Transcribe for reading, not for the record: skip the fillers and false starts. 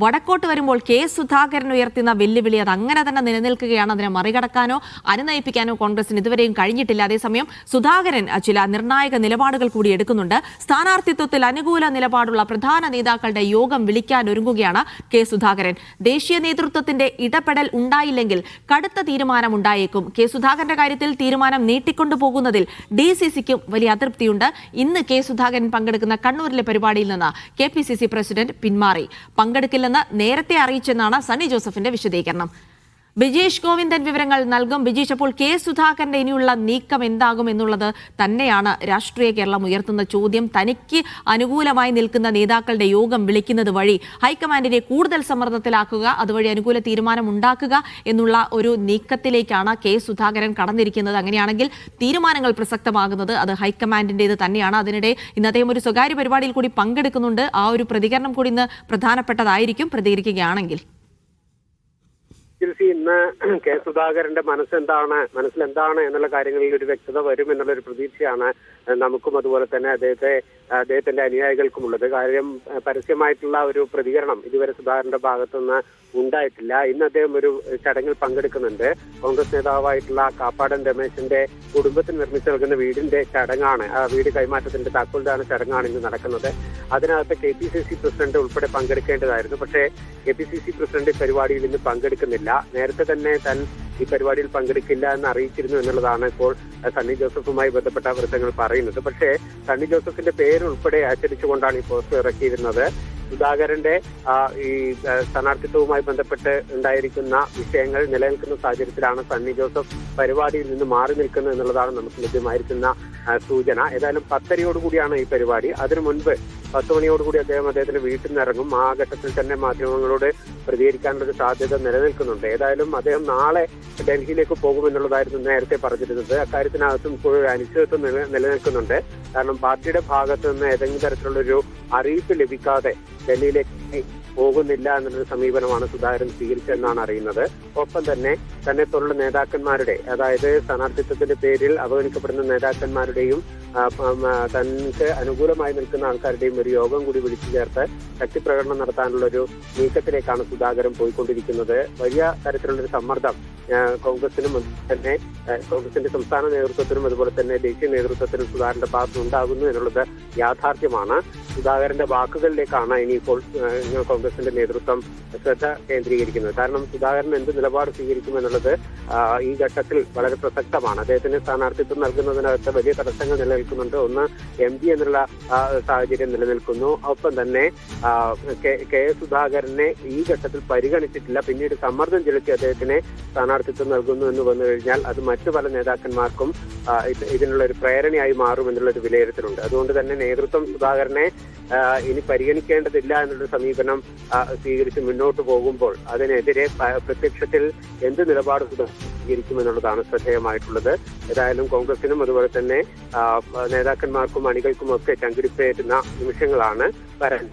വടക്കോട്ട് വരുമ്പോൾ കെ സുധാകരൻ ഉയർത്തുന്ന വെല്ലുവിളി അത് അങ്ങനെ തന്നെ നിലനിൽക്കുകയാണ്. അതിനെ മറികടക്കാനോ അനുനയിപ്പിക്കാനോ കോൺഗ്രസിന് ഇതുവരെയും കഴിഞ്ഞിട്ടില്ല. അതേസമയം സുധാകരൻ ചില നിർണായക നിലപാടുകൾ കൂടി എടുക്കുന്നുണ്ട്. സ്ഥാനാർത്ഥിത്വത്തിൽ അനുകൂല നിലപാടുള്ള പ്രധാന നേതാക്കളുടെ യോഗം വിളിക്കാൻ ഒരുങ്ങുകയാണ് കെ സുധാകരൻ. ദേശീയ നേതൃത്വത്തിന്റെ ഇടപെടൽ ഉണ്ടായില്ലെങ്കിൽ കടുത്ത തീരുമാനം ഉണ്ടായേക്കും. കെ സുധാകരന്റെ കാര്യത്തിൽ തീരുമാനം നീട്ടിക്കൊണ്ടുപോകുന്നതിൽ DCCക്കും വലിയ അതൃപ്തിയുണ്ട്. ഇന്ന് കെ സുധാകരൻ പങ്കെടുക്കുന്ന കണ്ണൂരിലെ പരിപാടിയിൽ നിന്ന് KPCC പ്രസിഡന്റ് പിന്മാറി. പങ്കെടുക്കില്ലെന്ന് നേരത്തെ അറിയിച്ചെന്നാണ് സണ്ണി ജോസഫിന്റെ വിശദീകരണം. ബിജീഷ് ഗോവിന്ദൻ വിവരങ്ങൾ നൽകും. ബിജീഷ്, അപ്പോൾ കെ സുധാകരന്റെ ഇനിയുള്ള നീക്കം എന്താകും എന്നുള്ളത് തന്നെയാണ് രാഷ്ട്രീയ കേരളം ഉയർത്തുന്ന ചോദ്യം. തനിക്ക് അനുകൂലമായി നിൽക്കുന്ന നേതാക്കളുടെ യോഗം വിളിക്കുന്നത് വഴി ഹൈക്കമാൻഡിനെ കൂടുതൽ സമ്മർദ്ദത്തിലാക്കുക, അതുവഴി അനുകൂല തീരുമാനം ഉണ്ടാക്കുക എന്നുള്ള ഒരു നീക്കത്തിലേക്കാണ് കെ സുധാകരൻ കടന്നിരിക്കുന്നത്. അങ്ങനെയാണെങ്കിൽ തീരുമാനങ്ങൾ പ്രസക്തമാകുന്നത് അത് ഹൈക്കമാൻഡിന്റേത് തന്നെയാണ്. അതിനിടെ ഇന്ന് അദ്ദേഹം ഒരു സ്വകാര്യ പരിപാടിയിൽ കൂടി പങ്കെടുക്കുന്നുണ്ട്. ആ ഒരു പ്രതികരണം കൂടി ഇന്ന് പ്രധാനപ്പെട്ടതായിരിക്കും. പ്രതികരിക്കുകയാണെങ്കിൽ ഇന്ന് കെ സുധാകരന്റെ മനസ്സിലെന്താണ് എന്നുള്ള കാര്യങ്ങളിൽ ഒരു വ്യക്തത വരും എന്നുള്ളൊരു പ്രതീക്ഷയാണ് നമുക്കും അതുപോലെ തന്നെ അദ്ദേഹത്തിന്റെ അനുയായികൾക്കുമുള്ളത്. കാര്യം പരസ്യമായിട്ടുള്ള ഒരു പ്രതികരണം ഇതുവരെ സുധാകരന്റെ ഭാഗത്തുനിന്ന് ഉണ്ടായിട്ടില്ല. ഇന്ന് അദ്ദേഹം ഒരു ചടങ്ങിൽ പങ്കെടുക്കുന്നുണ്ട്. കോൺഗ്രസ് നേതാവായിട്ടുള്ള കാപ്പാടൻ രമേശിന്റെ കുടുംബത്തിന് നിർമ്മിച്ചു നൽകുന്ന വീടിന്റെ ചടങ്ങാണ്, ആ വീട് കൈമാറ്റത്തിന്റെ താക്കോൽദാന ചടങ്ങാണ് ഇന്ന് നടക്കുന്നത്. അതിനകത്ത് KPCC പ്രസിഡന്റ് ഉൾപ്പെടെ പങ്കെടുക്കേണ്ടതായിരുന്നു. പക്ഷേ KPCC പ്രസിഡന്റ് പരിപാടിയിൽ ഇന്ന് പങ്കെടുക്കുന്നില്ല. നേരത്തെ തന്നെ താൻ ഈ പരിപാടിയിൽ പങ്കെടുക്കില്ല എന്ന് അറിയിച്ചിരുന്നു എന്നുള്ളതാണ് ഇപ്പോൾ സണ്ണി ജോസഫുമായി ബന്ധപ്പെട്ട വൃത്തങ്ങൾ പറയുന്നത്. പക്ഷേ സണ്ണി ജോസഫിന്റെ പേര് ഉൾപ്പെടെ അച്ചടിച്ചുകൊണ്ടാണ് ഈ പോസ്റ്റർ ഇറക്കിയിരുന്നത്. സുധാകരന്റെ ഈ സ്ഥാനാർത്ഥിത്വവുമായി ബന്ധപ്പെട്ട് ഉണ്ടായിരിക്കുന്ന വിഷയങ്ങൾ നിലനിൽക്കുന്ന സാഹചര്യത്തിലാണ് സണ്ണി ജോസഫ് പരിപാടിയിൽ നിന്ന് മാറി നിൽക്കുന്നത് എന്നുള്ളതാണ് നമുക്ക് ലഭ്യമായിരിക്കുന്ന സൂചന. ഏതായാലും 10:30 കൂടിയാണ് ഈ പരിപാടി. അതിനു മുൻപ് 10 മണിയോടുകൂടി അദ്ദേഹത്തിന്റെ വീട്ടിൽ നിന്ന് ഇറങ്ങും. ആ ഘട്ടത്തിൽ തന്നെ മാധ്യമങ്ങളോട് പ്രതികരിക്കാനുള്ള സാധ്യത നിലനിൽക്കുന്നുണ്ട്. ഏതായാലും അദ്ദേഹം നാളെ ഡൽഹിയിലേക്ക് പോകുമെന്നുള്ളതായിരുന്നു നേരത്തെ പറഞ്ഞിരുന്നത്. അക്കാര്യത്തിനകത്തും ഇപ്പോഴൊരു അനിശ്ചിതത്വം നിലനിൽക്കുന്നുണ്ട്. കാരണം പാർട്ടിയുടെ ഭാഗത്ത് നിന്ന് ഏതെങ്കിലും തരത്തിലുള്ളൊരു അറിയിപ്പ് ലഭിക്കാതെ ഡൽഹിയിലേക്ക് പോകുന്നില്ല എന്നുള്ളൊരു സമീപനമാണ് സുധാകരൻ സ്വീകരിച്ചതെന്നാണ് അറിയുന്നത്. ഒപ്പം തന്നെ പോലുള്ള നേതാക്കന്മാരുടെ, അതായത് സ്ഥാനാർത്ഥിത്വത്തിന്റെ പേരിൽ അവഗണിക്കപ്പെടുന്ന നേതാക്കന്മാരുടെയും തനിക്ക് അനുകൂലമായി നിൽക്കുന്ന ആൾക്കാരുടെയും ഒരു യോഗം കൂടി വിളിച്ചു ചേർത്ത് ശക്തി പ്രകടനം നടത്താനുള്ള ഒരു നീക്കത്തിലേക്കാണ് സുധാകരൻ പോയിക്കൊണ്ടിരിക്കുന്നത്. വലിയ തരത്തിലുള്ളൊരു സമ്മർദ്ദം കോൺഗ്രസിനും തന്നെ കോൺഗ്രസിന്റെ സംസ്ഥാന നേതൃത്വത്തിനും അതുപോലെ തന്നെ ദേശീയ നേതൃത്വത്തിനും സുധാകരന്റെ ഭാഗത്ത് ഉണ്ടാകുന്നു എന്നുള്ളത് യാഥാർത്ഥ്യമാണ്. സുധാകരന്റെ വാക്കുകളിലേക്കാണ് ഇനിയിപ്പോൾ കോൺഗ്രസിന്റെ നേതൃത്വം ശ്രദ്ധ കേന്ദ്രീകരിക്കുന്നത്. കാരണം സുധാകരൻ എന്ത് നിലപാട് സ്വീകരിക്കുമെന്നുള്ളത് ഈ ഘട്ടത്തിൽ വളരെ പ്രസക്തമാണ്. അദ്ദേഹത്തിന് സ്ഥാനാർത്ഥിത്വം നൽകുന്നതിനകത്ത് വലിയ തടസ്സങ്ങൾ നിലനിൽക്കുന്നുണ്ട്. ഒന്ന് MD എന്നുള്ള സാഹചര്യം നിലനിൽക്കുന്നു. ഒപ്പം തന്നെ കെ സുധാകരനെ ഈ ഘട്ടത്തിൽ പരിഗണിച്ചിട്ടില്ല. പിന്നീട് സമ്മർദ്ദം ചെലുത്തി അദ്ദേഹത്തിന് സ്ഥാനാർത്ഥിത്വം നൽകുന്നു എന്ന് വന്നു കഴിഞ്ഞാൽ അത് മറ്റു പല നേതാക്കന്മാർക്കും ഇതിനുള്ള ഒരു പ്രേരണയായി മാറും എന്നുള്ളൊരു വിലയിരുത്തലുണ്ട്. അതുകൊണ്ട് തന്നെ നേതൃത്വം സുധാകരനെ ഇനി പരിഗണിക്കേണ്ടതില്ല എന്നുള്ളൊരു സമീപനം സ്വീകരിച്ച് മുന്നോട്ട് പോകുമ്പോൾ അതിനെതിരെ പ്രത്യക്ഷത്തിൽ എന്ത് നിലപാട് സ്വീകരിക്കുമെന്നുള്ളതാണ് ശ്രദ്ധേയമായിട്ടുള്ളത്. ഏതായാലും കോൺഗ്രസിനും അതുപോലെ തന്നെ നേതാക്കന്മാർക്കും അണികൾക്കും ഒക്കെ ചങ്കിടിപ്പേറ്റുന്ന നിമിഷങ്ങളാണ് വരാൻ.